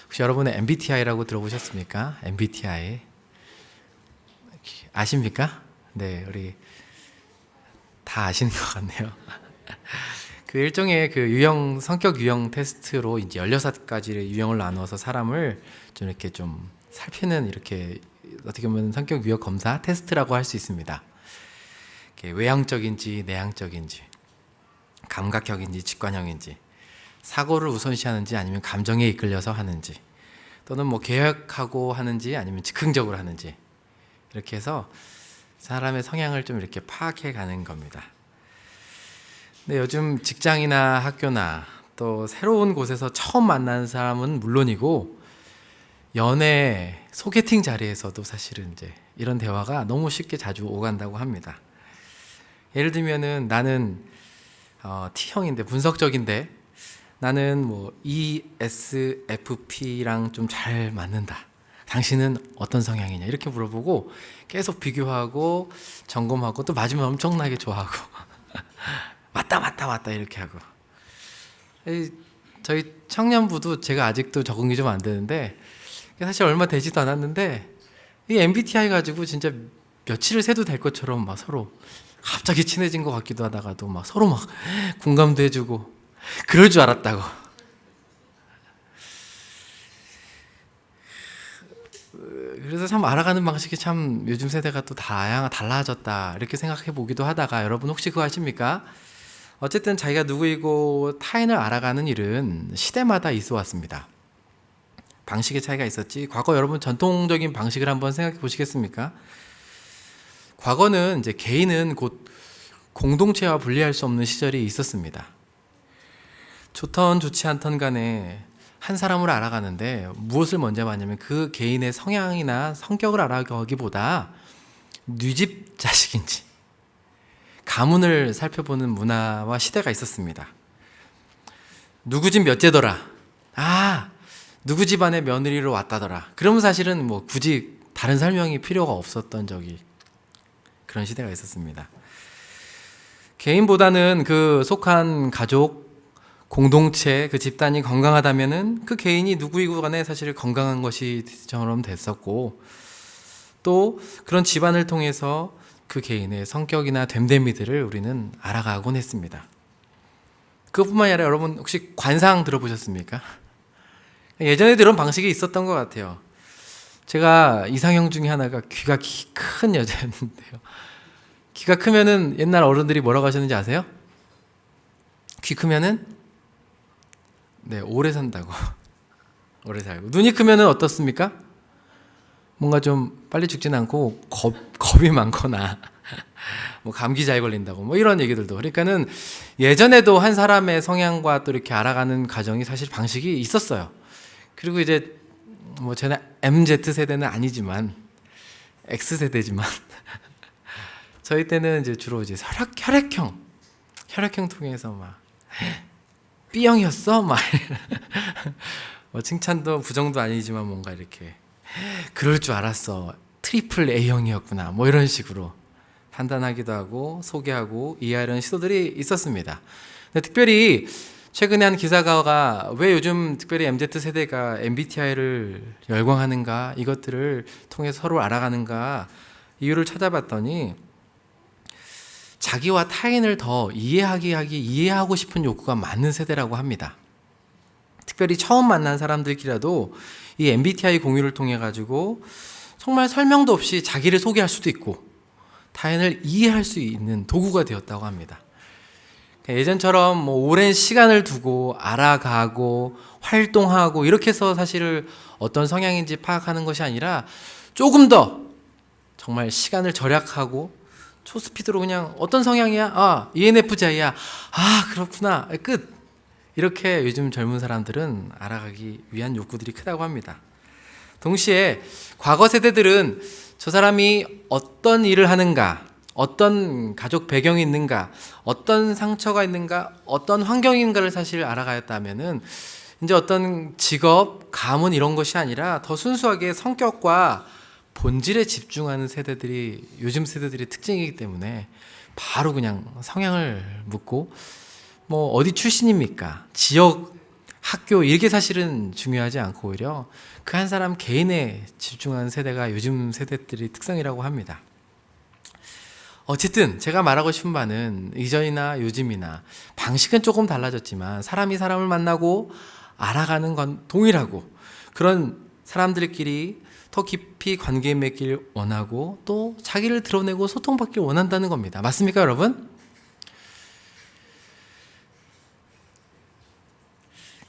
혹시 여러분은 MBTI라고 들어보셨습니까? MBTI 아십니까? 네, 우리 다 아시는 것 같네요. 그 일종의 그 유형 성격 유형 테스트로 이제 16가지의 유형을 나누어서 사람을 좀 이렇게 좀 살피는, 이렇게 어떻게 보면 성격 유형 검사 테스트라고 할 수 있습니다. 외향적인지 내향적인지, 감각형인지 직관형인지, 사고를 우선시하는지 아니면 감정에 이끌려서 하는지, 또는 뭐 계획하고 하는지 아니면 즉흥적으로 하는지, 이렇게 해서 사람의 성향을 좀 이렇게 파악해 가는 겁니다. 근데 요즘 직장이나 학교나 또 새로운 곳에서 처음 만나는 사람은 물론이고, 연애 소개팅 자리에서도 사실은 이제 이런 대화가 너무 쉽게 자주 오간다고 합니다. 예를 들면은 나는 T형인데, 분석적인데, 나는 뭐 ESFP랑 좀 잘 맞는다. 당신은 어떤 성향이냐? 이렇게 물어보고 계속 비교하고 점검하고, 또 맞으면 엄청나게 좋아하고 맞다 이렇게 하고. 저희 청년부도 제가 아직도 적응이 좀 안 되는데, 사실 얼마 되지도 않았는데 이 MBTI 가지고 진짜 며칠을 새도 될 것처럼 막 서로 갑자기 친해진 것 같기도 하다가도 막 서로 막 공감도 해주고, 그럴 줄 알았다고. 그래서 참 알아가는 방식이 참 요즘 세대가 또 달라졌다 이렇게 생각해 보기도 하다가, 여러분 혹시 그거 아십니까? 어쨌든 자기가 누구이고 타인을 알아가는 일은 시대마다 있어 왔습니다. 방식의 차이가 있었지, 과거 여러분 전통적인 방식을 한번 생각해 보시겠습니까? 과거는 이제 개인은 곧 공동체와 분리할 수 없는 시절이 있었습니다. 좋던 좋지 않던 간에 한 사람을 알아가는데 무엇을 먼저 봤냐면 그 개인의 성향이나 성격을 알아가기보다 뉘집 자식인지 가문을 살펴보는 문화와 시대가 있었습니다. 누구 집 몇째더라, 누구 집안의 며느리로 왔다더라. 그러면 사실은 뭐 굳이 다른 설명이 필요가 없었던 그런 시대가 있었습니다. 개인보다는 그 속한 가족, 공동체, 그 집단이 건강하다면은 그 개인이 누구이고 간에 사실 건강한 것이처럼 됐었고, 또 그런 집안을 통해서 그 개인의 성격이나 됨됨이들을 우리는 알아가곤 했습니다. 그것뿐만이 아니라 여러분 혹시 관상 들어보셨습니까? 예전에 이런 방식이 있었던 것 같아요. 제가 이상형 중에 하나가 귀가 큰 여자였는데요. 귀가 크면은 옛날 어른들이 뭐라고 하셨는지 아세요? 귀 크면은 오래 산다고. 오래 살고. 눈이 크면은 어떻습니까? 뭔가 좀 빨리 죽진 않고 겁이 많거나 뭐 감기 잘 걸린다고, 뭐 이런 얘기들도. 그러니까는 예전에도 한 사람의 성향과 또 이렇게 알아가는 과정이 사실 방식이 있었어요. 그리고 이제 뭐 저는 MZ 세대는 아니지만 X 세대지만 저희 때는 이제 주로 이제 혈액형 통해서 막 B형이었어 막 뭐 칭찬도 부정도 아니지만 뭔가 이렇게 그럴 줄 알았어, 트리플 A형이었구나, 뭐 이런 식으로 판단하기도 하고 소개하고 이해하려는 시도들이 있었습니다. 근데 특별히 최근에 한 기사가 왜 요즘 특별히 MZ세대가 MBTI를 열광하는가, 이것들을 통해서 서로 알아가는가 이유를 찾아봤더니, 자기와 타인을 더 이해하고 싶은 욕구가 많은 세대라고 합니다. 특별히 처음 만난 사람들끼리라도 이 MBTI 공유를 통해 가지고 정말 설명도 없이 자기를 소개할 수도 있고 타인을 이해할 수 있는 도구가 되었다고 합니다. 예전처럼 뭐 오랜 시간을 두고 알아가고 활동하고 이렇게 해서 사실 어떤 성향인지 파악하는 것이 아니라, 조금 더 정말 시간을 절약하고 초스피드로 그냥 어떤 성향이야? ENFJ야. 그렇구나. 끝. 이렇게 요즘 젊은 사람들은 알아가기 위한 욕구들이 크다고 합니다. 동시에 과거 세대들은 저 사람이 어떤 일을 하는가, 어떤 가족 배경이 있는가, 어떤 상처가 있는가, 어떤 환경인가를 사실 알아가였다면은, 이제 어떤 직업, 가문 이런 것이 아니라 더 순수하게 성격과 본질에 집중하는 세대들이 요즘 세대들의 특징이기 때문에 바로 그냥 성향을 묻고, 뭐 어디 출신입니까? 지역 학교 이게 사실은 중요하지 않고 오히려 그 한 사람 개인에 집중하는 세대가 요즘 세대들의 특성이라고 합니다. 어쨌든 제가 말하고 싶은 바는 이전이나 요즘이나 방식은 조금 달라졌지만 사람이 사람을 만나고 알아가는 건 동일하고, 그런 사람들끼리 더 깊이 관계 맺길 원하고 또 자기를 드러내고 소통받길 원한다는 겁니다. 맞습니까, 여러분?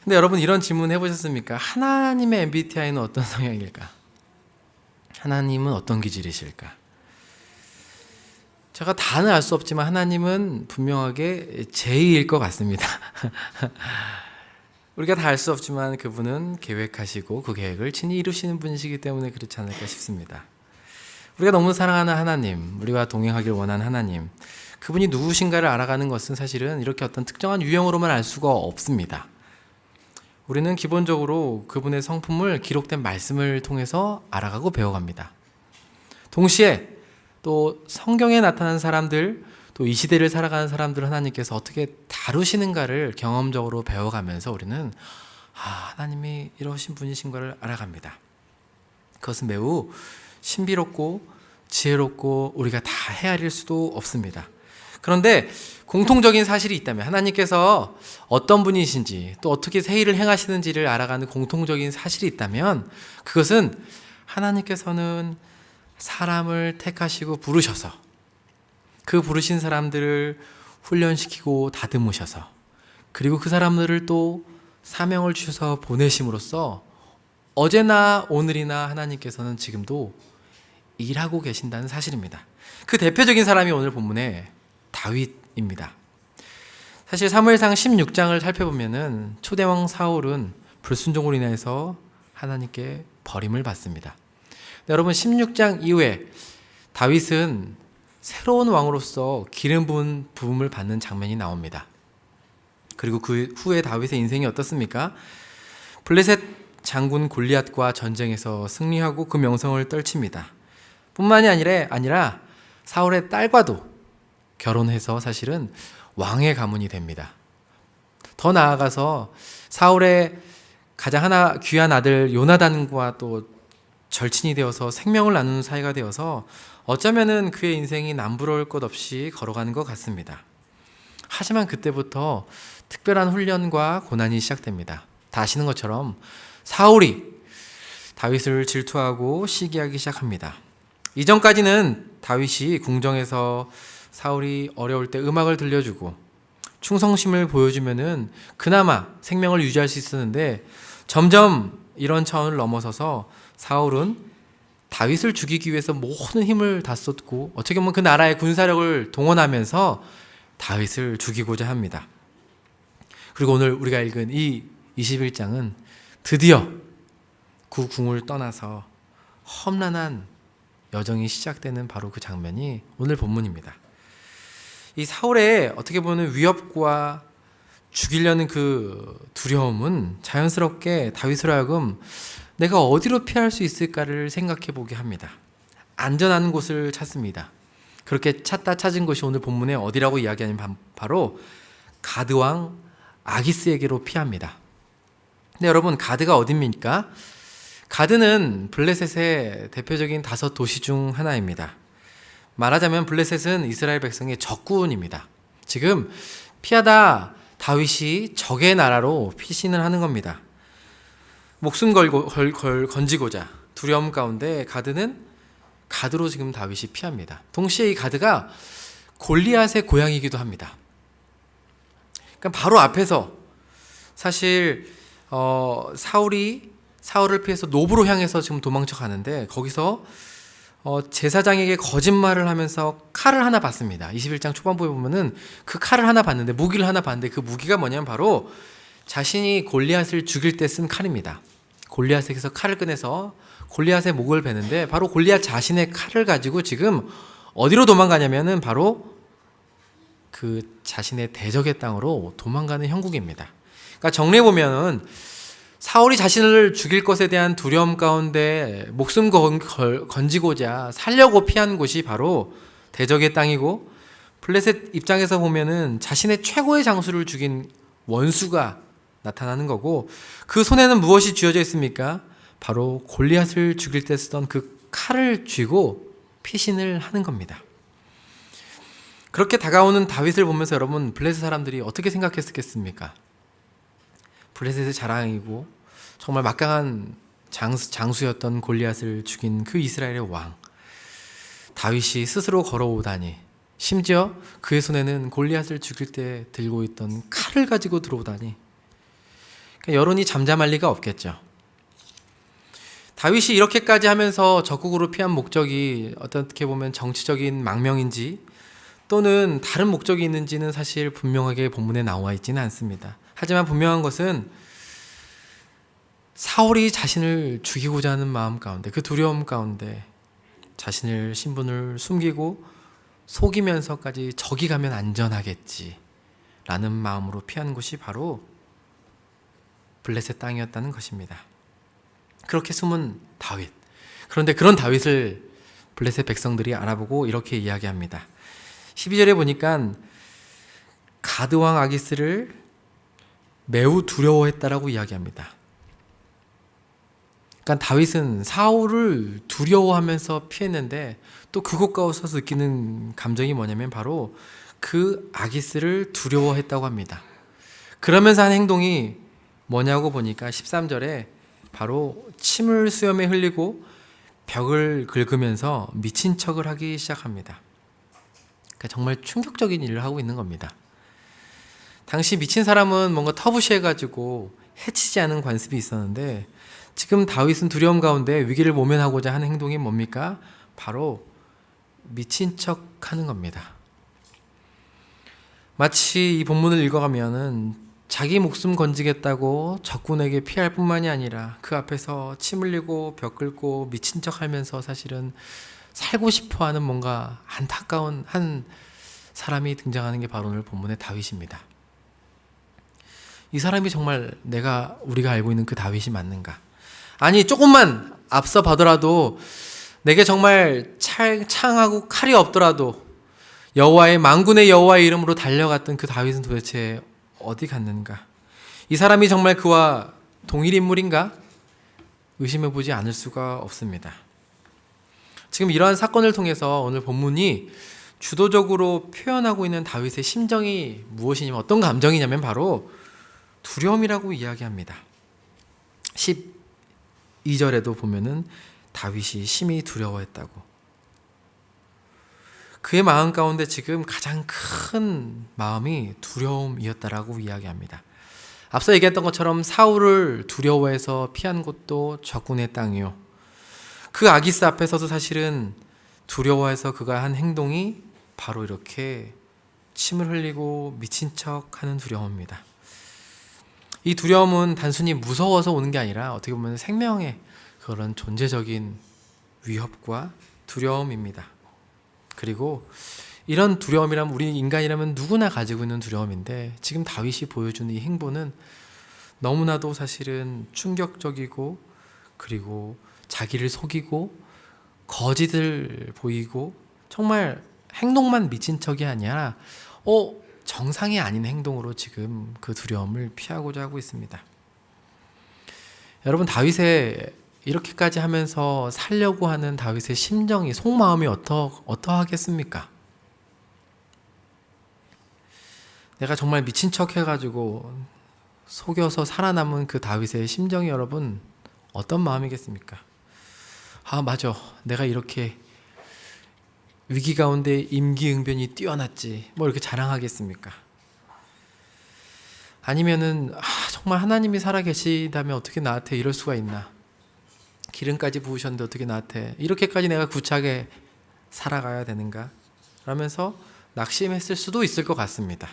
근데 여러분, 이런 질문 해보셨습니까? 하나님의 MBTI는 어떤 성향일까? 하나님은 어떤 기질이실까? 제가 다는 알 수 없지만 하나님은 분명하게 J일 것 같습니다. 우리가 다 알 수 없지만 그분은 계획하시고 그 계획을 친히 이루시는 분이시기 때문에 그렇지 않을까 싶습니다. 우리가 너무 사랑하는 하나님, 우리와 동행하길 원하는 하나님, 그분이 누구신가를 알아가는 것은 사실은 이렇게 어떤 특정한 유형으로만 알 수가 없습니다. 우리는 기본적으로 그분의 성품을 기록된 말씀을 통해서 알아가고 배워갑니다. 동시에 또 성경에 나타난 사람들, 또 이 시대를 살아가는 사람들 하나님께서 어떻게 다루시는가를 경험적으로 배워가면서 우리는 하나님이 이러신 분이신 것을 알아갑니다. 그것은 매우 신비롭고 지혜롭고 우리가 다 헤아릴 수도 없습니다. 그런데 공통적인 사실이 있다면, 하나님께서 어떤 분이신지 또 어떻게 세일을 행하시는지를 알아가는 공통적인 사실이 있다면, 그것은 하나님께서는 사람을 택하시고 부르셔서 그 부르신 사람들을 훈련시키고 다듬으셔서, 그리고 그 사람들을 또 사명을 주셔서 보내심으로써 어제나 오늘이나 하나님께서는 지금도 일하고 계신다는 사실입니다. 그 대표적인 사람이 오늘 본문의 다윗입니다. 사실 사무엘상 16장을 살펴보면은 초대왕 사울은 불순종으로 인해서 하나님께 버림을 받습니다. 여러분, 16장 이후에 다윗은 새로운 왕으로서 기름 부음을 받는 장면이 나옵니다. 그리고 그 후에 다윗의 인생이 어떻습니까? 블레셋 장군 골리앗과 전쟁에서 승리하고 그 명성을 떨칩니다. 뿐만이 아니라 사울의 딸과도 결혼해서 사실은 왕의 가문이 됩니다. 더 나아가서 사울의 가장 하나 귀한 아들 요나단과 또 절친이 되어서 생명을 나누는 사이가 되어서 어쩌면은 그의 인생이 남부러울 것 없이 걸어가는 것 같습니다. 하지만 그때부터 특별한 훈련과 고난이 시작됩니다. 다 아시는 것처럼 사울이 다윗을 질투하고 시기하기 시작합니다. 이전까지는 다윗이 궁정에서 사울이 어려울 때 음악을 들려주고 충성심을 보여주면은 그나마 생명을 유지할 수 있었는데, 점점 이런 차원을 넘어서서 사울은 다윗을 죽이기 위해서 모든 힘을 다 쏟고 어떻게 보면 그 나라의 군사력을 동원하면서 다윗을 죽이고자 합니다. 그리고 오늘 우리가 읽은 이 21장은 드디어 그 궁을 떠나서 험난한 여정이 시작되는 바로 그 장면이 오늘 본문입니다. 이 사울의 어떻게 보면 위협과 죽이려는 그 두려움은 자연스럽게 다윗으로 하여금 내가 어디로 피할 수 있을까를 생각해 보게 합니다. 안전한 곳을 찾습니다. 그렇게 찾은 곳이 오늘 본문에 어디라고 이야기하냐면 바로 가드왕 아기스에게로 피합니다. 근데 여러분, 가드가 어디입니까? 가드는 블레셋의 대표적인 5도시 중 하나입니다. 말하자면 블레셋은 이스라엘 백성의 적군입니다. 지금 피하다 다윗이 적의 나라로 피신을 하는 겁니다. 목숨 건지고자 두려움 가운데 가드로 지금 다윗이 피합니다. 동시에 이 가드가 골리앗의 고향이기도 합니다. 그러니까 바로 앞에서 사실 사울을 피해서 노브로 향해서 지금 도망쳐 가는데, 거기서 제사장에게 거짓말을 하면서 칼을 하나 받습니다. 21장 초반부에 보면은 그 칼을 하나 받는데, 무기를 하나 받는데, 그 무기가 뭐냐면 바로 자신이 골리앗을 죽일 때 쓴 칼입니다. 골리앗에게서 칼을 꺼내서 골리앗의 목을 베는데, 바로 골리앗 자신의 칼을 가지고 지금 어디로 도망가냐면은 바로 그 자신의 대적의 땅으로 도망가는 형국입니다. 그러니까 정리해 보면은 사울이 자신을 죽일 것에 대한 두려움 가운데 목숨 건지고자 살려고 피한 곳이 바로 대적의 땅이고, 블레셋 입장에서 보면은 자신의 최고의 장수를 죽인 원수가 나타나는 거고, 그 손에는 무엇이 쥐어져 있습니까? 바로 골리앗을 죽일 때 쓰던 그 칼을 쥐고 피신을 하는 겁니다. 그렇게 다가오는 다윗을 보면서 여러분, 블레셋 사람들이 어떻게 생각했겠습니까? 블레셋의 자랑이고 정말 막강한 장수였던 골리앗을 죽인 그 이스라엘의 왕 다윗이 스스로 걸어오다니, 심지어 그의 손에는 골리앗을 죽일 때 들고 있던 칼을 가지고 들어오다니, 그러니까 여론이 잠잠할 리가 없겠죠. 다윗이 이렇게까지 하면서 적국으로 피한 목적이 어떻게 보면 정치적인 망명인지 또는 다른 목적이 있는지는 사실 분명하게 본문에 나와 있지는 않습니다. 하지만 분명한 것은 사울이 자신을 죽이고자 하는 마음 가운데, 그 두려움 가운데 자신을 신분을 숨기고 속이면서까지 저기 가면 안전하겠지 라는 마음으로 피한 곳이 바로 블레셋 땅이었다는 것입니다. 그렇게 숨은 다윗. 그런데 그런 다윗을 블레셋 백성들이 알아보고 이렇게 이야기합니다. 12절에 보니까 가드 왕 아기스를 매우 두려워했다라고 이야기합니다. 그러니까 다윗은 사울을 두려워하면서 피했는데 또 그곳 가서서 느끼는 감정이 뭐냐면 바로 그 아기스를 두려워했다고 합니다. 그러면서 한 행동이 뭐냐고 보니까 13절에 바로 침을 수염에 흘리고 벽을 긁으면서 미친 척을 하기 시작합니다. 그러니까 정말 충격적인 일을 하고 있는 겁니다. 당시 미친 사람은 뭔가 터부시해가지고 해치지 않은 관습이 있었는데, 지금 다윗은 두려움 가운데 위기를 모면하고자 하는 행동이 뭡니까? 바로 미친 척 하는 겁니다. 마치 이 본문을 읽어가면은 자기 목숨 건지겠다고 적군에게 피할 뿐만이 아니라 그 앞에서 침 흘리고 벽 긁고 미친 척 하면서 사실은 살고 싶어 하는 뭔가 안타까운 한 사람이 등장하는 게 바로 오늘 본문의 다윗입니다. 이 사람이 정말 우리가 알고 있는 그 다윗이 맞는가? 아니, 조금만 앞서 봐더라도 내게 정말 창하고 칼이 없더라도 여호와의 만군의 여호와의 이름으로 달려갔던 그 다윗은 도대체 어디 갔는가? 이 사람이 정말 그와 동일 인물인가? 의심해보지 않을 수가 없습니다. 지금 이러한 사건을 통해서 오늘 본문이 주도적으로 표현하고 있는 다윗의 심정이 무엇이냐면, 어떤 감정이냐면 바로 두려움이라고 이야기합니다. 12절에도 보면은 다윗이 심히 두려워했다고. 그의 마음 가운데 지금 가장 큰 마음이 두려움이었다라고 이야기합니다. 앞서 얘기했던 것처럼 사울을 두려워해서 피한 곳도 적군의 땅이요. 그 아기스 앞에서도 사실은 두려워해서 그가 한 행동이 바로 이렇게 침을 흘리고 미친 척 하는 두려움입니다. 이 두려움은 단순히 무서워서 오는 게 아니라 어떻게 보면 생명의 그런 존재적인 위협과 두려움입니다. 그리고 이런 두려움이라면 우리 인간이라면 누구나 가지고 있는 두려움인데, 지금 다윗이 보여주는 이 행보는 너무나도 사실은 충격적이고, 그리고 자기를 속이고 거짓을 보이고 정말 행동만 미친 척이 아니라 정상이 아닌 행동으로 지금 그 두려움을 피하고자 하고 있습니다. 여러분, 다윗의 이렇게까지 하면서 살려고 하는 다윗의 심정이, 속마음이 어떠하겠습니까? 내가 정말 미친 척 해가지고 속여서 살아남은 그 다윗의 심정이 여러분 어떤 마음이겠습니까? 아, 맞아, 내가 이렇게 위기 가운데 임기응변이 뛰어났지, 이렇게 자랑하겠습니까? 아니면은 정말 하나님이 살아계시다면 어떻게 나한테 이럴 수가 있나, 기름까지 부으셨는데 어떻게 나한테 이렇게까지 내가 구차하게 살아가야 되는가 라면서 낙심했을 수도 있을 것 같습니다.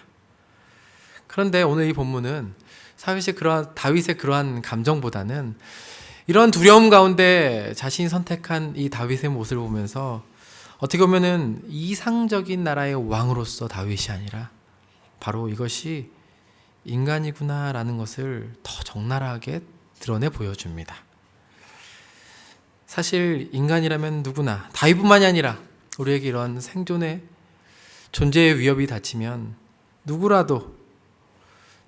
그런데 오늘 이 본문은 다윗의 그러한 감정보다는 이런 두려움 가운데 자신이 선택한 이 다윗의 모습을 보면서 어떻게 보면은 이상적인 나라의 왕으로서 다윗이 아니라 바로 이것이 인간이구나라는 것을 더 적나라하게 드러내 보여줍니다. 사실 인간이라면 누구나, 다윗뿐만이 아니라 우리에게 이런 생존의 존재의 위협이 닥치면 누구라도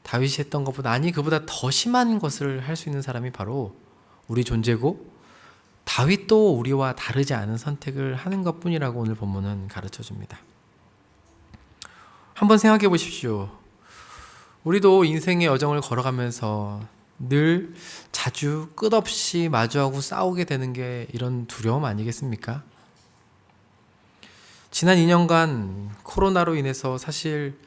다윗이 했던 것보다, 아니 그보다 더 심한 것을 할 수 있는 사람이 바로 우리 존재고, 다윗도 우리와 다르지 않은 선택을 하는 것뿐이라고 오늘 본문은 가르쳐줍니다. 한번 생각해 보십시오. 우리도 인생의 여정을 걸어가면서 늘 자주 끝없이 마주하고 싸우게 되는 게 이런 두려움 아니겠습니까? 지난 2년간 코로나로 인해서 사실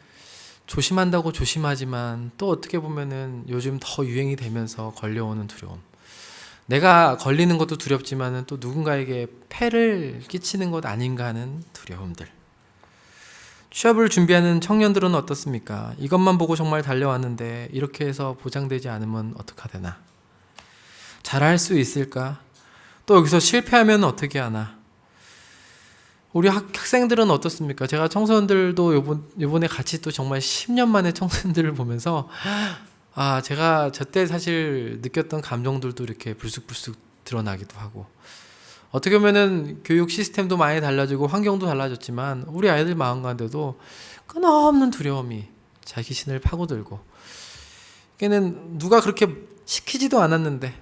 조심한다고 조심하지만 또 어떻게 보면은 요즘 더 유행이 되면서 걸려오는 두려움. 내가 걸리는 것도 두렵지만은 또 누군가에게 폐를 끼치는 것 아닌가 하는 두려움들. 취업을 준비하는 청년들은 어떻습니까? 이것만 보고 정말 달려왔는데 이렇게 해서 보장되지 않으면 어떡하되나? 잘할 수 있을까? 또 여기서 실패하면 어떻게 하나? 우리 학생들은 어떻습니까? 제가 청소년들도 요번에 같이 또 정말 10년 만에 청소년들을 보면서 제가 저때 사실 느꼈던 감정들도 이렇게 불쑥불쑥 드러나기도 하고, 어떻게 보면은 교육 시스템도 많이 달라지고 환경도 달라졌지만 우리 아이들 마음 가운데도 끊임없는 두려움이 자기 신을 파고들고, 걔는 누가 그렇게 시키지도 않았는데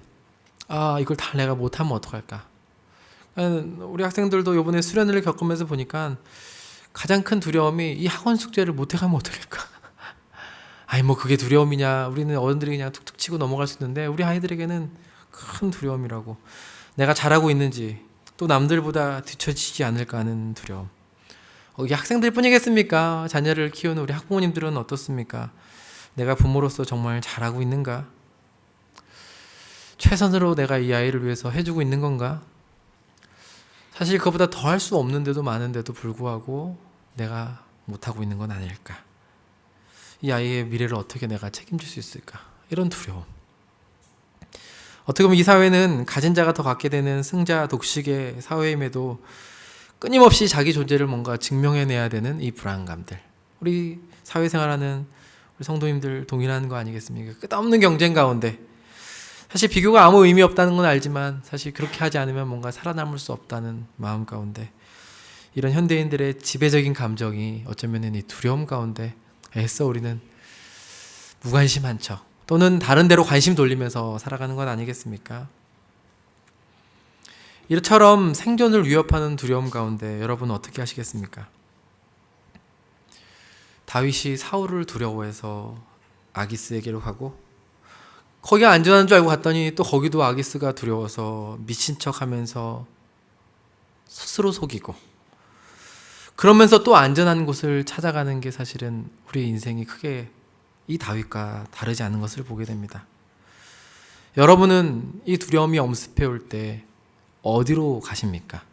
이걸 다 내가 못하면 어떡할까? 우리 학생들도 이번에 수련회를 겪으면서 보니까 가장 큰 두려움이 이 학원 숙제를 못해가면 어떡할까? 뭐 그게 두려움이냐? 우리는 어른들이 그냥 툭툭 치고 넘어갈 수 있는데 우리 아이들에게는 큰 두려움이라고. 내가 잘하고 있는지, 또 남들보다 뒤처지지 않을까 하는 두려움. 이게 학생들 뿐이겠습니까? 자녀를 키우는 우리 학부모님들은 어떻습니까? 내가 부모로서 정말 잘하고 있는가? 최선으로 내가 이 아이를 위해서 해주고 있는 건가? 사실 그보다 더 할 수 없는데도 많은데도 불구하고 내가 못하고 있는 건 아닐까? 이 아이의 미래를 어떻게 내가 책임질 수 있을까? 이런 두려움. 어떻게 보면 이 사회는 가진 자가 더 갖게 되는 승자 독식의 사회임에도 끊임없이 자기 존재를 뭔가 증명해내야 되는 이 불안감들. 우리 사회생활하는 우리 성도님들 동일한 거 아니겠습니까? 끝없는 경쟁 가운데 사실 비교가 아무 의미 없다는 건 알지만 사실 그렇게 하지 않으면 뭔가 살아남을 수 없다는 마음 가운데 이런 현대인들의 지배적인 감정이 어쩌면 이 두려움 가운데 애써 우리는 무관심한 척 또는 다른 데로 관심 돌리면서 살아가는 건 아니겠습니까? 이처럼 생존을 위협하는 두려움 가운데 여러분 어떻게 하시겠습니까? 다윗이 사울을 두려워해서 아기스에게로 가고, 거기가 안전한 줄 알고 갔더니 또 거기도 아기스가 두려워서 미친 척하면서 스스로 속이고, 그러면서 또 안전한 곳을 찾아가는 게 사실은 우리 인생이 크게 이 다윗과 다르지 않은 것을 보게 됩니다. 여러분은 이 두려움이 엄습해 올 때 어디로 가십니까?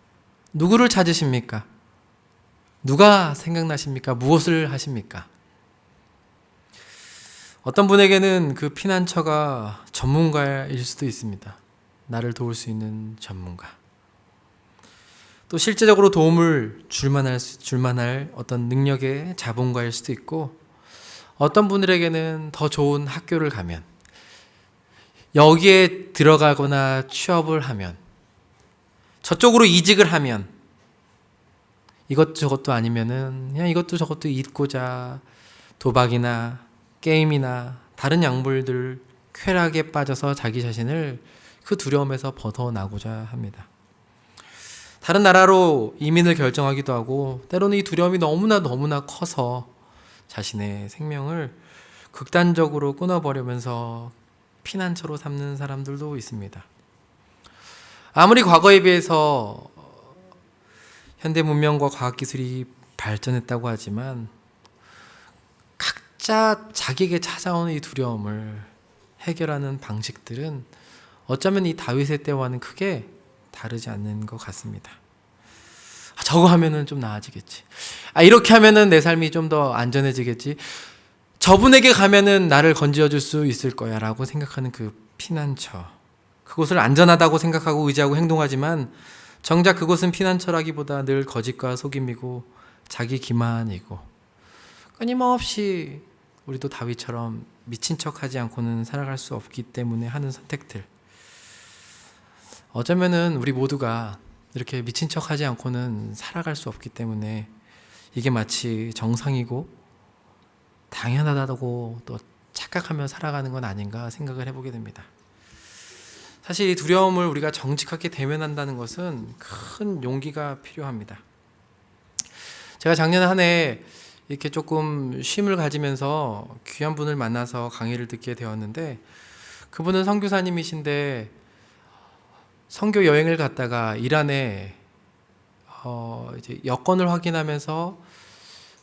누구를 찾으십니까? 누가 생각나십니까? 무엇을 하십니까? 어떤 분에게는 그 피난처가 전문가일 수도 있습니다. 나를 도울 수 있는 전문가. 또 실제적으로 도움을 줄만할 어떤 능력의 자본가일 수도 있고, 어떤 분들에게는 더 좋은 학교를 가면, 여기에 들어가거나 취업을 하면, 저쪽으로 이직을 하면, 이것저것도 아니면은 그냥 이것도 저것도 잊고자 도박이나 게임이나 다른 약물들 쾌락에 빠져서 자기 자신을 그 두려움에서 벗어나고자 합니다. 다른 나라로 이민을 결정하기도 하고, 때로는 이 두려움이 너무나 커서 자신의 생명을 극단적으로 끊어버리면서 피난처로 삼는 사람들도 있습니다. 아무리 과거에 비해서 현대 문명과 과학기술이 발전했다고 하지만 각자 자기에게 찾아오는 이 두려움을 해결하는 방식들은 어쩌면 이 다윗의 때와는 크게 다르지 않는 것 같습니다. 저거 하면은 좀 나아지겠지. 이렇게 하면은 내 삶이 좀 더 안전해지겠지. 저분에게 가면은 나를 건져 줄 수 있을 거야 라고 생각하는 그 피난처. 그곳을 안전하다고 생각하고 의지하고 행동하지만 정작 그곳은 피난처라기보다 늘 거짓과 속임이고 자기 기만이고, 끊임없이 우리도 다윗처럼 미친 척하지 않고는 살아갈 수 없기 때문에 하는 선택들. 어쩌면은 우리 모두가 이렇게 미친 척하지 않고는 살아갈 수 없기 때문에 이게 마치 정상이고 당연하다고 또 착각하며 살아가는 건 아닌가 생각을 해보게 됩니다. 사실 이 두려움을 우리가 정직하게 대면한다는 것은 큰 용기가 필요합니다. 제가 작년 한 해 이렇게 조금 쉼을 가지면서 귀한 분을 만나서 강의를 듣게 되었는데, 그분은 선교사님이신데 선교 여행을 갔다가 이란에 이제 여권을 확인하면서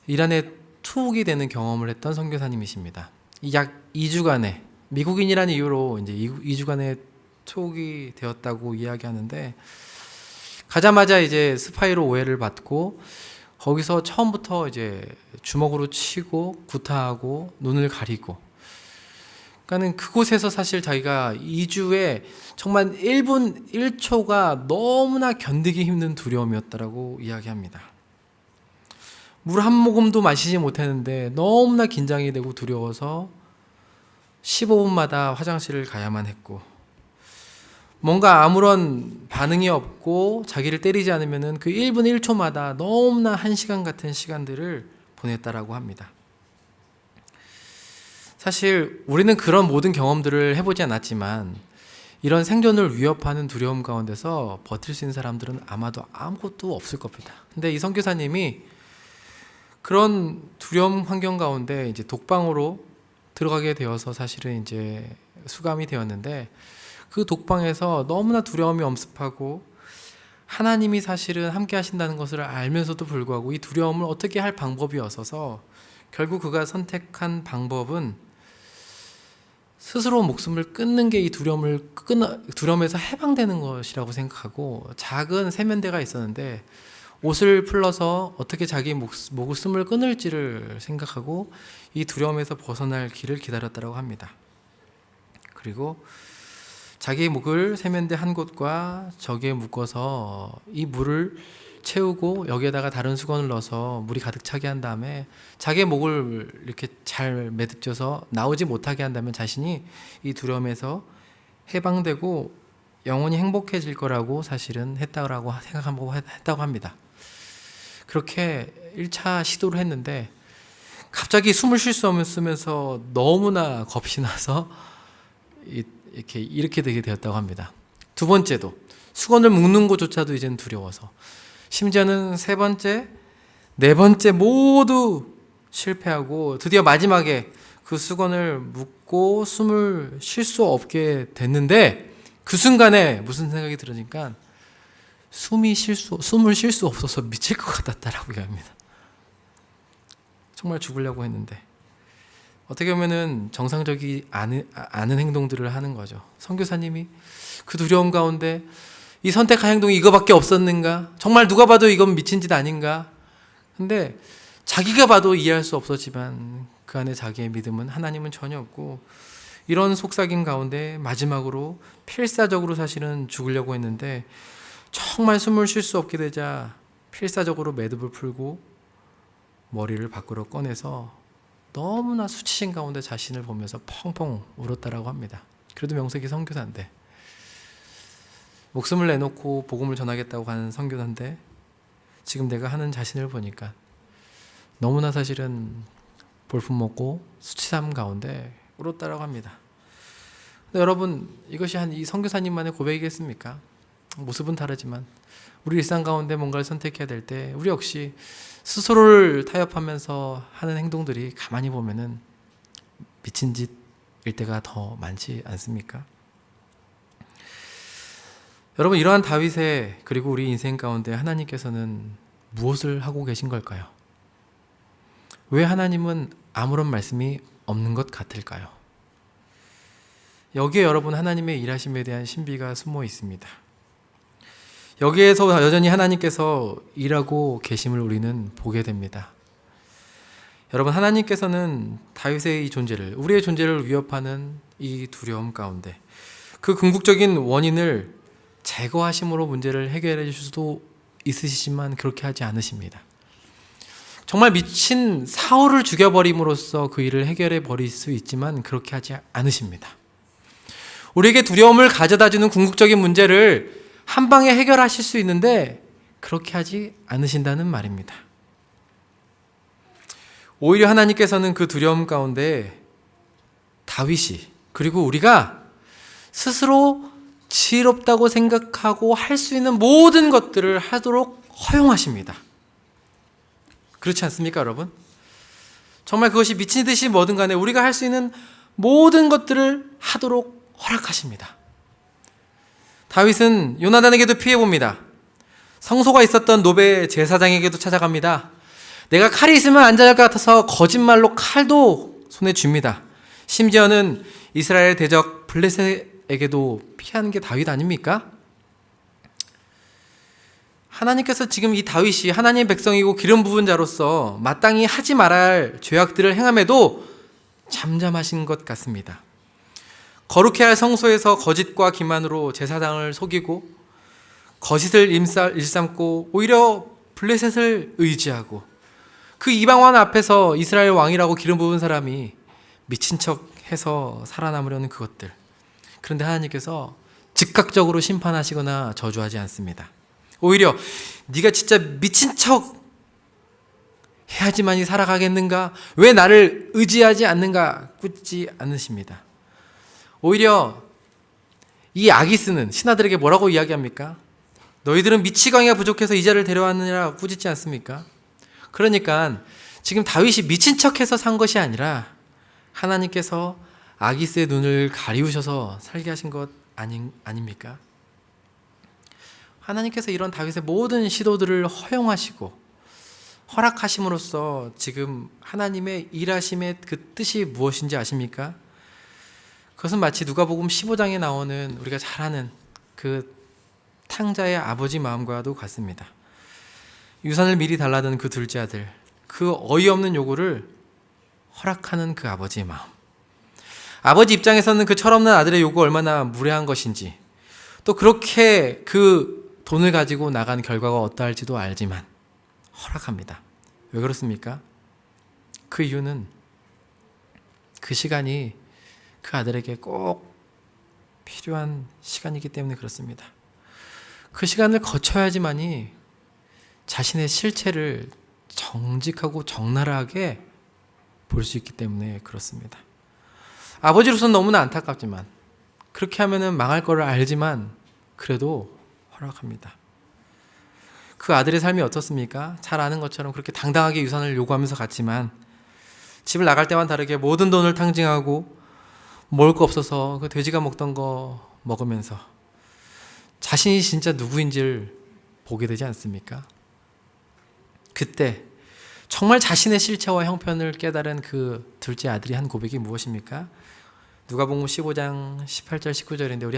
이란에 투옥이 되는 경험을 했던 선교사님이십니다. 약 2주간의 미국인이라는 이유로 이제 2주간의 투옥이 되었다고 이야기하는데, 가자마자 이제 스파이로 오해를 받고 거기서 처음부터 이제 주먹으로 치고 구타하고 눈을 가리고, 그러니까는 그곳에서 사실 자기가 2주에 정말 1분 1초가 너무나 견디기 힘든 두려움이었다라고 이야기합니다. 물 한 모금도 마시지 못했는데 너무나 긴장이 되고 두려워서 15분마다 화장실을 가야만 했고, 뭔가 아무런 반응이 없고 자기를 때리지 않으면 그 1분 1초마다 너무나 1시간 같은 시간들을 보냈다라고 합니다. 사실 우리는 그런 모든 경험들을 해보지 않았지만 이런 생존을 위협하는 두려움 가운데서 버틸 수 있는 사람들은 아마도 아무것도 없을 겁니다. 근데 이 선교사님이 그런 두려움 환경 가운데 이제 독방으로 들어가게 되어서 사실은 이제 수감이 되었는데, 그 독방에서 너무나 두려움이 엄습하고 하나님이 사실은 함께 하신다는 것을 알면서도 불구하고 이 두려움을 어떻게 할 방법이 없어서 결국 그가 선택한 방법은 스스로 목숨을 끊는 게 이 두려움에서 해방되는 것이라고 생각하고, 작은 세면대가 있었는데 옷을 풀러서 어떻게 자기 목숨을 끊을지를 생각하고 이 두려움에서 벗어날 길을 기다렸다고 합니다. 그리고 자기 목을 세면대 한 곳과 저기에 묶어서 이 물을 채우고 여기에다가 다른 수건을 넣어서 물이 가득 차게 한 다음에 자기의 목을 이렇게 잘 매듭져서 나오지 못하게 한다면 자신이 이 두려움에서 해방되고 영원히 행복해질 거라고 사실은 했다고 했다고 합니다. 그렇게 1차 시도를 했는데 갑자기 숨을 쉴 수 없으면서 너무나 겁이 나서 이렇게 되게 되었다고 합니다. 두 번째도 수건을 묶는 것조차도 이제는 두려워서, 심지어는 세 번째, 네 번째 모두 실패하고 드디어 마지막에 그 수건을 묶고 숨을 쉴 수 없게 됐는데, 그 순간에 무슨 생각이 들으니까 숨을 쉴 수 없어서 미칠 것 같았다라고 합니다. 정말 죽으려고 했는데 어떻게 보면은 정상적이 않은 행동들을 하는 거죠. 선교사님이 그 두려움 가운데 이 선택한 행동이 이거밖에 없었는가? 정말 누가 봐도 이건 미친 짓 아닌가? 근데 자기가 봐도 이해할 수 없었지만 그 안에 자기의 믿음은, 하나님은 전혀 없고, 이런 속삭임 가운데 마지막으로 필사적으로 사실은 죽으려고 했는데 정말 숨을 쉴 수 없게 되자 필사적으로 매듭을 풀고 머리를 밖으로 꺼내서 너무나 수치심 가운데 자신을 보면서 펑펑 울었다라고 합니다. 그래도 명색이 선교사인데, 목숨을 내놓고 복음을 전하겠다고 하는 선교사인데 지금 내가 하는 자신을 보니까 너무나 사실은 볼품먹고 수치심 가운데 울었다라고 합니다. 근데 여러분, 이것이 이 선교사님만의 고백이겠습니까? 모습은 다르지만 우리 일상 가운데 뭔가를 선택해야 될 때 우리 역시 스스로를 타협하면서 하는 행동들이 가만히 보면은 미친 짓일 때가 더 많지 않습니까? 여러분, 이러한 다윗의 그리고 우리 인생 가운데 하나님께서는 무엇을 하고 계신 걸까요? 왜 하나님은 아무런 말씀이 없는 것 같을까요? 여기에 여러분, 하나님의 일하심에 대한 신비가 숨어 있습니다. 여기에서 여전히 하나님께서 일하고 계심을 우리는 보게 됩니다. 여러분, 하나님께서는 다윗의 이 존재를, 우리의 존재를 위협하는 이 두려움 가운데 그 궁극적인 원인을 제거하심으로 문제를 해결해 주실 수도 있으시지만 그렇게 하지 않으십니다. 정말 미친 사울을 죽여버림으로써 그 일을 해결해 버릴 수 있지만 그렇게 하지 않으십니다. 우리에게 두려움을 가져다주는 궁극적인 문제를 한 방에 해결하실 수 있는데 그렇게 하지 않으신다는 말입니다. 오히려 하나님께서는 그 두려움 가운데 다윗이, 그리고 우리가 스스로 지혜롭다고 생각하고 할 수 있는 모든 것들을 하도록 허용하십니다. 그렇지 않습니까, 여러분? 정말 그것이 미친 듯이 뭐든 간에 우리가 할 수 있는 모든 것들을 하도록 허락하십니다. 다윗은 요나단에게도 피해봅니다. 성소가 있었던 노베 제사장에게도 찾아갑니다. 내가 칼이 있으면 안 잘할 것 같아서 거짓말로 칼도 손에 줍니다. 심지어는 이스라엘 대적 블레셋에게도 피하는 게 다윗 아닙니까? 하나님께서 지금 이 다윗이 하나님의 백성이고 기름 부은 자로서 마땅히 하지 말아야 할 죄악들을 행함에도 잠잠하신 것 같습니다. 거룩해야 할 성소에서 거짓과 기만으로 제사장을 속이고 거짓을 일삼고 오히려 블레셋을 의지하고 그 이방원 앞에서 이스라엘 왕이라고 기름 부은 사람이 미친 척 해서 살아남으려는 그것들. 그런데 하나님께서 즉각적으로 심판하시거나 저주하지 않습니다. 오히려 네가 진짜 미친 척 해야지만이 살아가겠는가? 왜 나를 의지하지 않는가? 꾸짖지 않으십니다. 오히려 이 아기스는 신하들에게 뭐라고 이야기합니까? 너희들은 미치광이가 부족해서 이 자를 데려왔느냐 꾸짖지 않습니까? 그러니까 지금 다윗이 미친 척해서 산 것이 아니라 하나님께서 아기스의 눈을 가리우셔서 살게 하신 것 아닙니까? 하나님께서 이런 다윗의 모든 시도들을 허용하시고 허락하심으로써 지금 하나님의 일하심의 그 뜻이 무엇인지 아십니까? 그것은 마치 누가복음 15장에 나오는 우리가 잘 아는 그 탕자의 아버지 마음과도 같습니다. 유산을 미리 달라던 그 둘째 아들, 그 어이없는 요구를 허락하는 그 아버지의 마음. 아버지 입장에서는 그 철없는 아들의 요구 얼마나 무례한 것인지, 또 그렇게 그 돈을 가지고 나간 결과가 어떠할지도 알지만 허락합니다. 왜 그렇습니까? 그 이유는 그 시간이 그 아들에게 꼭 필요한 시간이기 때문에 그렇습니다. 그 시간을 거쳐야지만이 자신의 실체를 정직하고 적나라하게 볼 수 있기 때문에 그렇습니다. 아버지로서는 너무나 안타깝지만, 그렇게 하면은 망할 거를 알지만 그래도 허락합니다. 그 아들의 삶이 어떻습니까? 잘 아는 것처럼 그렇게 당당하게 유산을 요구하면서 갔지만 집을 나갈 때와는 다르게 모든 돈을 탕진하고 먹을 거 없어서 그 돼지가 먹던 거 먹으면서 자신이 진짜 누구인지를 보게 되지 않습니까? 그때 정말 자신의 실체와 형편을 깨달은 그 둘째 아들이 한 고백이 무엇입니까? 누가복음 15장 18절 19절인데 우리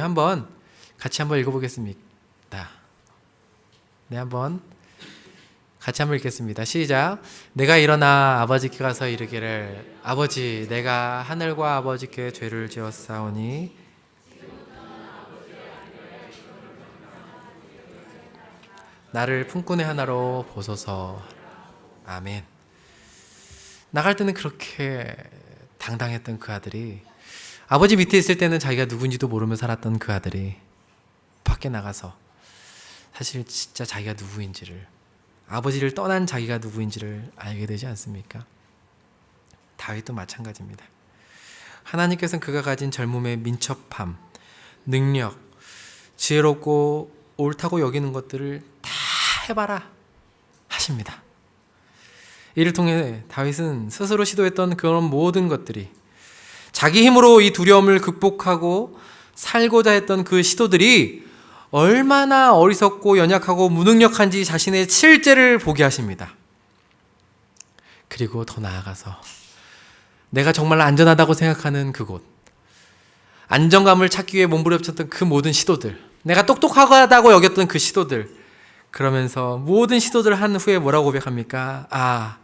같이 한번 읽어보겠습니다. 네, 같이 한번 읽겠습니다. 시작. 내가 일어나 아버지께 가서 이르기를 아버지 내가 하늘과 아버지께 죄를 지었사오니 나를 품꾼의 하나로 보소서. 아멘. 나갈 때는 그렇게 당당했던 그 아들이, 아버지 밑에 있을 때는 자기가 누군지도 모르며 살았던 그 아들이 밖에 나가서 사실 진짜 자기가 누구인지를, 아버지를 떠난 자기가 누구인지를 알게 되지 않습니까? 다윗도 마찬가지입니다. 하나님께서는 그가 가진 젊음의 민첩함, 능력, 지혜롭고 옳다고 여기는 것들을 다 해봐라 하십니다. 이를 통해 다윗은 스스로 시도했던 그런 모든 것들이, 자기 힘으로 이 두려움을 극복하고 살고자 했던 그 시도들이 얼마나 어리석고 연약하고 무능력한지 자신의 실제를 보게 하십니다. 그리고 더 나아가서 내가 정말 안전하다고 생각하는 그곳, 안정감을 찾기 위해 몸부림쳤던 그 모든 시도들, 내가 똑똑하다고 여겼던 그 시도들, 그러면서 모든 시도들을 한 후에 뭐라고 고백합니까? 아,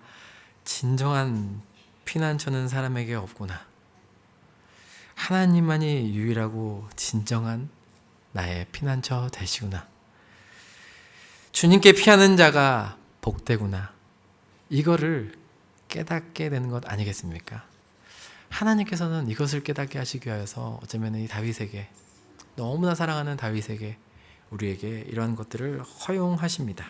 진정한 피난처는 사람에게 없구나. 하나님만이 유일하고 진정한 나의 피난처 되시구나. 주님께 피하는 자가 복되구나. 이거를 깨닫게 되는 것 아니겠습니까? 하나님께서는 이것을 깨닫게 하시기 위해서 어쩌면 이 다윗에게, 너무나 사랑하는 다윗에게, 우리에게 이러한 것들을 허용하십니다.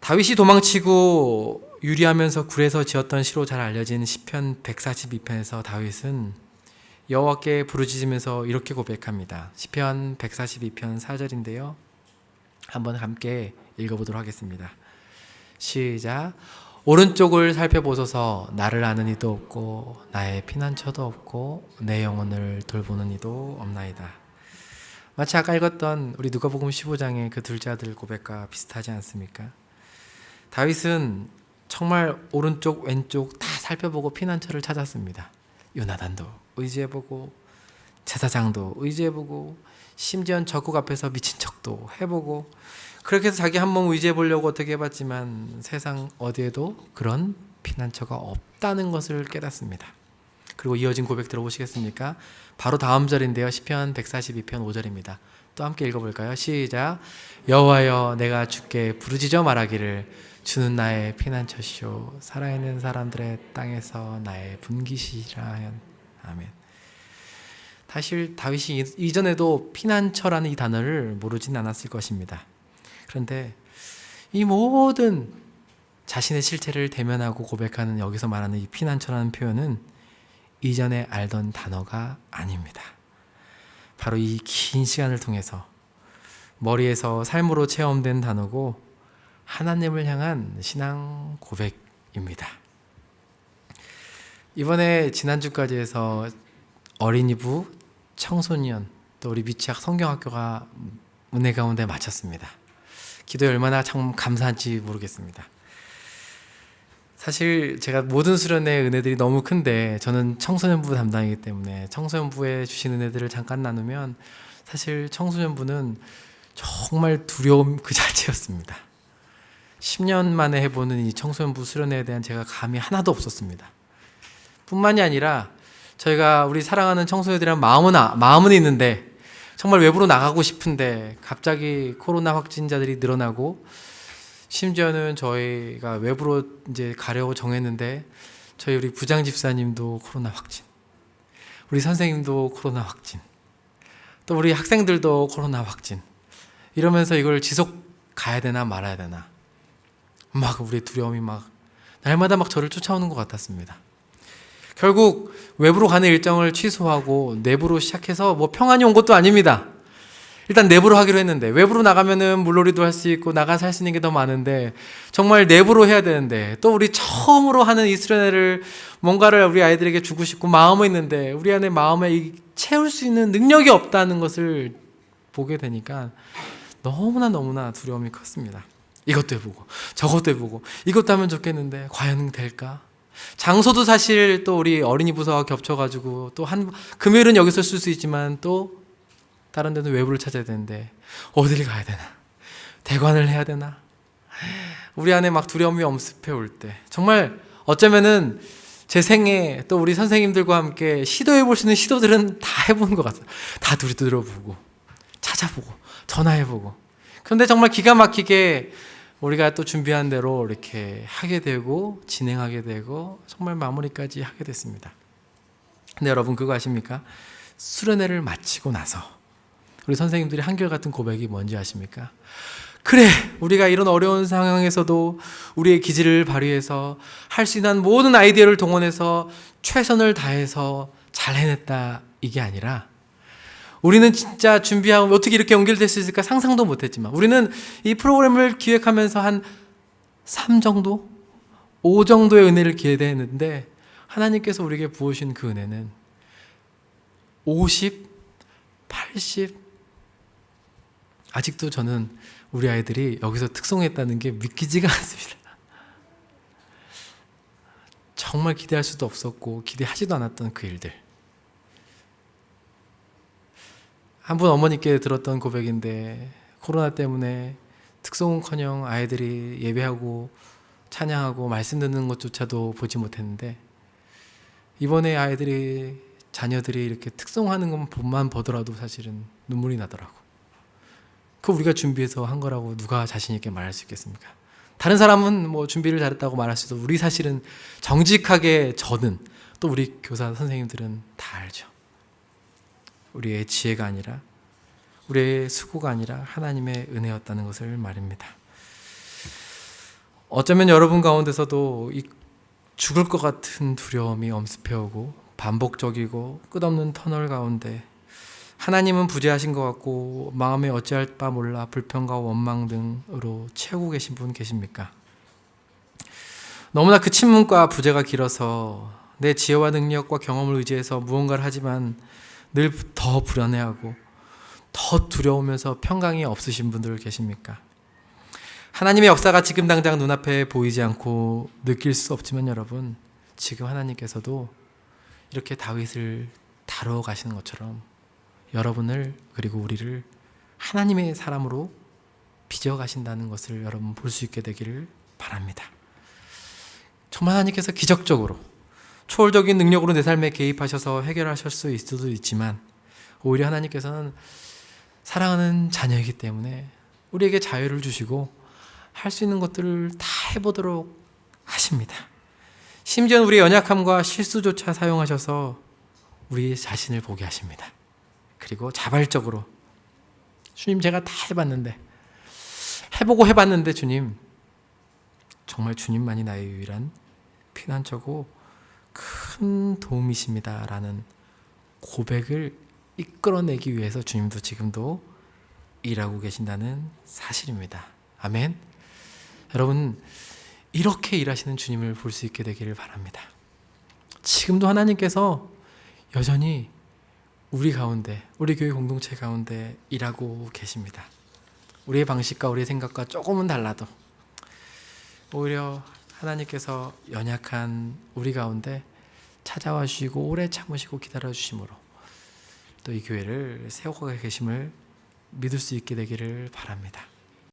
다윗이 도망치고 유리하면서 굴에서 지었던 시로 잘 알려진 시편 142편에서 다윗은 여호와께 부르짖으면서 이렇게 고백합니다. 시편 142편 4절인데요. 한번 함께 읽어보도록 하겠습니다. 시작. 오른쪽을 살펴보소서. 나를 아는 이도 없고 나의 피난처도 없고 내 영혼을 돌보는 이도 없나이다. 마치 아까 읽었던 우리 누가복음 15장의 그 둘째 아들 고백과 비슷하지 않습니까? 다윗은 정말 오른쪽 왼쪽 다 살펴보고 피난처를 찾았습니다. 요나단도 의지해보고 제사장도 의지해보고 심지어 적국 앞에서 미친 척도 해보고 그렇게 해서 자기 한 몸 의지해보려고 어떻게 해봤지만 세상 어디에도 그런 피난처가 없다는 것을 깨닫습니다. 그리고 이어진 고백 들어보시겠습니까? 바로 다음 절인데요. 시편 142편 5절입니다. 또 함께 읽어볼까요? 시작. 여호와여 내가 주께 부르짖어 말하기를 주는 나의 피난처시오 살아있는 사람들의 땅에서 나의 분기시라 하연. 아멘. 사실 다윗이 이전에도 피난처라는 이 단어를 모르진 않았을 것입니다. 그런데 이 모든 자신의 실체를 대면하고 고백하는 여기서 말하는 이 피난처라는 표현은 이전에 알던 단어가 아닙니다. 바로 이 긴 시간을 통해서 머리에서 삶으로 체험된 단어고 하나님을 향한 신앙 고백입니다. 이번에 지난주까지 해서 어린이부, 청소년, 또 우리 미취학 성경학교가 은혜 가운데 마쳤습니다. 기도에 얼마나 참 감사한지 모르겠습니다. 사실 제가 모든 수련의 은혜들이 너무 큰데 저는 청소년부 담당이기 때문에 청소년부에 주신 은혜들을 잠깐 나누면 사실 청소년부는 정말 두려움 그 자체였습니다. 10년 만에 해보는 이 청소년부 수련회에 대한 제가 감이 하나도 없었습니다. 뿐만이 아니라 저희가 우리 사랑하는 청소년들이랑 마음은 있는데 정말 외부로 나가고 싶은데 갑자기 코로나 확진자들이 늘어나고 심지어는 저희가 외부로 이제 가려고 정했는데 저희 우리 부장 집사님도 코로나 확진, 우리 선생님도 코로나 확진, 또 우리 학생들도 코로나 확진. 이러면서 이걸 지속 가야 되나 말아야 되나 막 우리 두려움이 막 날마다 막 저를 쫓아오는 것 같았습니다. 결국 외부로 가는 일정을 취소하고 내부로 시작해서 뭐 평안이 온 것도 아닙니다. 일단 내부로 하기로 했는데 외부로 나가면은 물놀이도 할 수 있고 나가서 할 수 있는 게 더 많은데 정말 내부로 해야 되는데 또 우리 처음으로 하는 이 수련회를 뭔가를 우리 아이들에게 주고 싶고 마음은 있는데 우리 안에 마음에 채울 수 있는 능력이 없다는 것을 보게 되니까 너무나 두려움이 컸습니다. 이것도 해보고 저것도 해보고 이것도 하면 좋겠는데 과연 될까? 장소도 사실 또 우리 어린이 부서와 겹쳐가지고 또 금요일은 여기서 쓸 수 있지만 또 다른 데는 외부를 찾아야 되는데 어디를 가야 되나? 대관을 해야 되나? 우리 안에 막 두려움이 엄습해 올 때 정말 어쩌면은 제 생에 또 우리 선생님들과 함께 시도해 볼 수 있는 시도들은 다 해본 것 같아요. 다 들어보고 찾아보고 전화해보고 그런데 정말 기가 막히게 우리가 또 준비한 대로 이렇게 하게 되고 진행하게 되고 정말 마무리까지 하게 됐습니다. 근데 여러분 그거 아십니까? 수련회를 마치고 나서 우리 선생님들이 한결같은 고백이 뭔지 아십니까? 그래, 우리가 이런 어려운 상황에서도 우리의 기질을 발휘해서 할 수 있는 모든 아이디어를 동원해서 최선을 다해서 잘 해냈다 이게 아니라 우리는 진짜 준비하고 어떻게 이렇게 연결될 수 있을까 상상도 못했지만 우리는 이 프로그램을 기획하면서 한 3 정도? 5 정도의 은혜를 기대했는데 하나님께서 우리에게 부어주신 그 은혜는 50, 80 아직도 저는 우리 아이들이 여기서 특송했다는 게 믿기지가 않습니다. 정말 기대할 수도 없었고 기대하지도 않았던 그 일들. 한 분 어머니께 들었던 고백인데 코로나 때문에 특송은커녕 아이들이 예배하고 찬양하고 말씀 듣는 것조차도 보지 못했는데 이번에 아이들이 자녀들이 이렇게 특송하는 것만 보더라도 사실은 눈물이 나더라고. 그 우리가 준비해서 한 거라고 누가 자신 있게 말할 수 있겠습니까? 다른 사람은 뭐 준비를 잘했다고 말할 수도 우리 사실은 정직하게 저는 또 우리 교사 선생님들은 다 알죠. 우리의 지혜가 아니라 우리의 수고가 아니라 하나님의 은혜였다는 것을 말입니다. 어쩌면 여러분 가운데서도 이 죽을 것 같은 두려움이 엄습해오고 반복적이고 끝없는 터널 가운데 하나님은 부재하신 것 같고 마음에 어찌할 바 몰라 불평과 원망 등으로 채우고 계신 분 계십니까? 너무나 그 침문과 부재가 길어서 내 지혜와 능력과 경험을 의지해서 무언가를 하지만 늘 더 불안해하고 더 두려우면서 평강이 없으신 분들 계십니까? 하나님의 역사가 지금 당장 눈앞에 보이지 않고 느낄 수 없지만 여러분, 지금 하나님께서도 이렇게 다윗을 다루어 가시는 것처럼 여러분을 그리고 우리를 하나님의 사람으로 빚어 가신다는 것을 여러분 볼 수 있게 되기를 바랍니다. 정말 하나님께서 기적적으로 초월적인 능력으로 내 삶에 개입하셔서 해결하실 수 있을 수도 있지만 오히려 하나님께서는 사랑하는 자녀이기 때문에 우리에게 자유를 주시고 할 수 있는 것들을 다 해보도록 하십니다. 심지어 우리의 연약함과 실수조차 사용하셔서 우리 자신을 보게 하십니다. 그리고 자발적으로 주님 제가 다 해봤는데 주님 정말 주님만이 나의 유일한 피난처고 큰 도움이십니다 라는 고백을 이끌어내기 위해서 주님도 지금도 일하고 계신다는 사실입니다. 아멘. 여러분 이렇게 일하시는 주님을 볼 수 있게 되기를 바랍니다. 지금도 하나님께서 여전히 우리 가운데, 우리 교회 공동체 가운데 일하고 계십니다. 우리의 방식과 우리의 생각과 조금은 달라도 오히려 하나님께서 연약한 우리 가운데 찾아와 주시고 오래 참으시고 기다려 주심으로 또 이 교회를 세워가 계심을 믿을 수 있게 되기를 바랍니다.